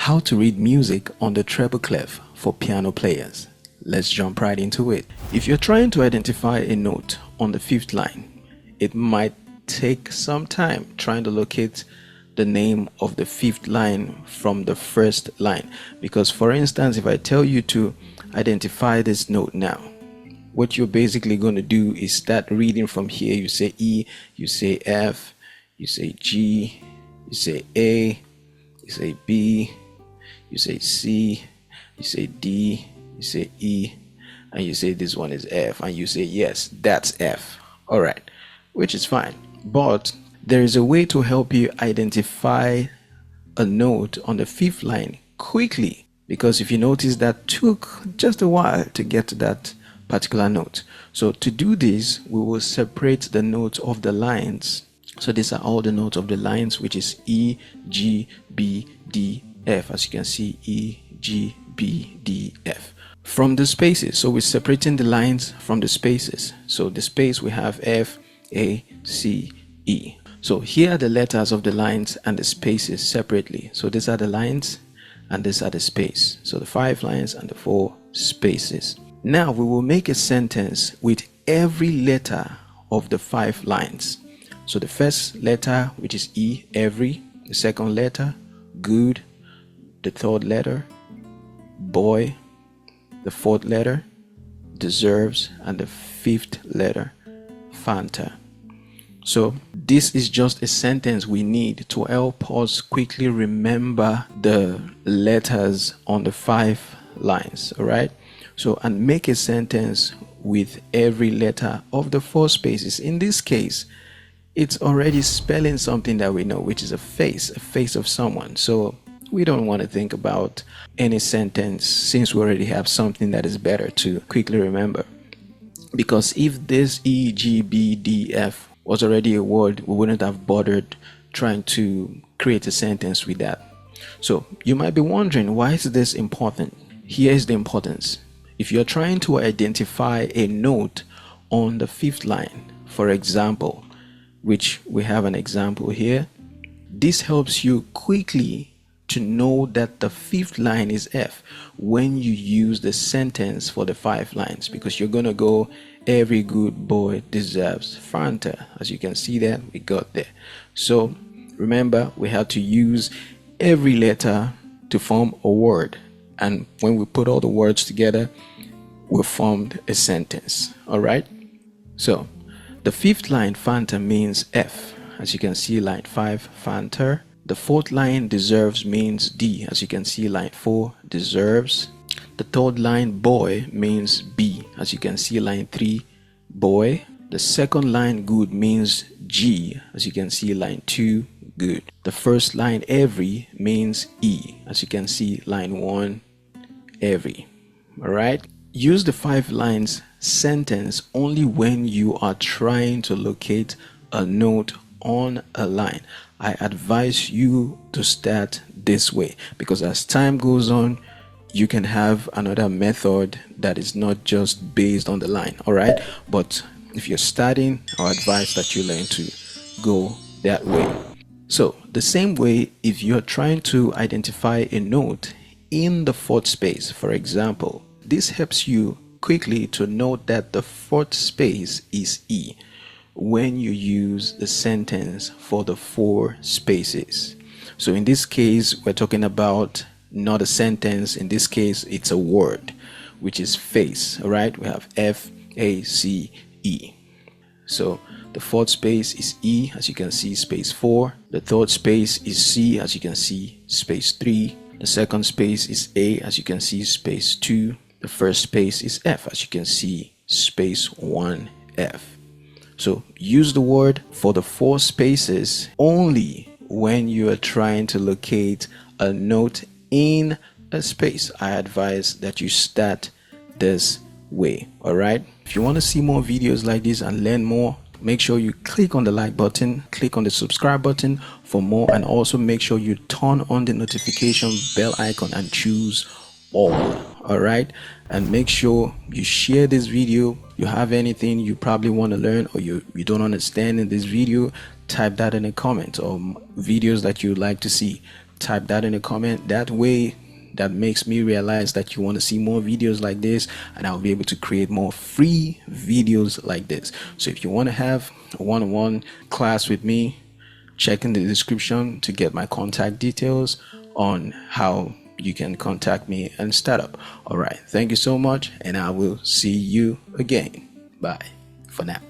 How to read music on the treble clef for piano players. Let's jump right into it. If you're trying to identify a note on the fifth line, it might take some time trying to locate the name of the fifth line from the first line. Because for instance, if I tell you to identify this note now, what you're basically going to do is start reading from here. You say E, you say F, you say G, you say A, you say B, you say C, you say D, you say E, and you say this one is F, and you say yes, that's F. All right, which is fine. But there is a way to help you identify a note on the fifth line quickly, because if you notice, that took just a while to get to that particular note. So to do this, we will separate the notes of the lines. So these are all the notes of the lines, which is E, G, B, D, F. As you can see, E, G, B, D, F. From the spaces, so we're separating the lines from the spaces. So the space, we have F, A, C, E. So here are the letters of the lines and the spaces separately. So these are the lines and these are the space. So the 5 lines and the 4 spaces. Now we will make a sentence with every letter of the 5 lines. So the first letter, which is E, every. The second letter, good. The third letter, boy. The fourth letter, deserves. And the fifth letter, Fanta. So this is just a sentence we need to help us quickly remember the letters on the 5 lines. All right. So, and make a sentence with every letter of the 4 spaces. In this case, it's already spelling something that we know, which is a face of someone. So we don't want to think about any sentence since we already have something that is better to quickly remember. Because if this E, G, B, D, F was already a word, we wouldn't have bothered trying to create a sentence with that. So you might be wondering, why is this important? Here is the importance. If you're trying to identify a note on the 5th line, for example, which we have an example here, this helps you quickly to know that the 5th line is F when you use the sentence for the 5 lines, because you're going to go, every good boy deserves Fanta. As you can see that we got there. So remember, we have to use every letter to form a word. And when we put all the words together, we formed a sentence. All right. So the 5th line, Fanta, means F. As you can see, line 5, Fanta. The 4th line, deserves, means D. As you can see, line 4, deserves. The 3rd line, boy, means B. As you can see, line 3, boy. The 2nd line, good, means G. As you can see, line 2, good. The 1st line, every, means E. As you can see, line 1, every. All right. Use the 5 lines sentence only when you are trying to locate a note on a line. I advise you to start this way, because as time goes on, you can have another method that is not just based on the line. All right. But if you're starting, I advise that you learn to go that way. So the same way, if you're trying to identify a note in the 4th space, for example, this helps you quickly to note that the 4th space is E when you use the sentence for the 4 spaces. So in this case, we're talking about not a sentence. In this case, it's a word, which is face. All right. We have F, A, C, E. So the 4th space is E, as you can see, space 4. The 3rd space is C, as you can see, space 3. The 2nd space is A, as you can see, space 2. The 1st space is F, as you can see, space 1F. So use the word for the 4 spaces only when you are trying to locate a note in a space. I advise that you start this way. All right. If you want to see more videos like this and learn more, make sure you click on the like button, click on the subscribe button for more, and also make sure you turn on the notification bell icon and choose all. All right. And make sure you share this video. You have anything you probably want to learn or you don't understand in this video, type that in the comments, or videos that you'd like to see. type that in the comment. That way, that makes me realize that you want to see more videos like this, and I'll be able to create more free videos like this. So if you want to have a one-on-one class with me, check in the description to get my contact details on how you can contact me and start up. All right, thank you so much, and I will see you again. Bye for now.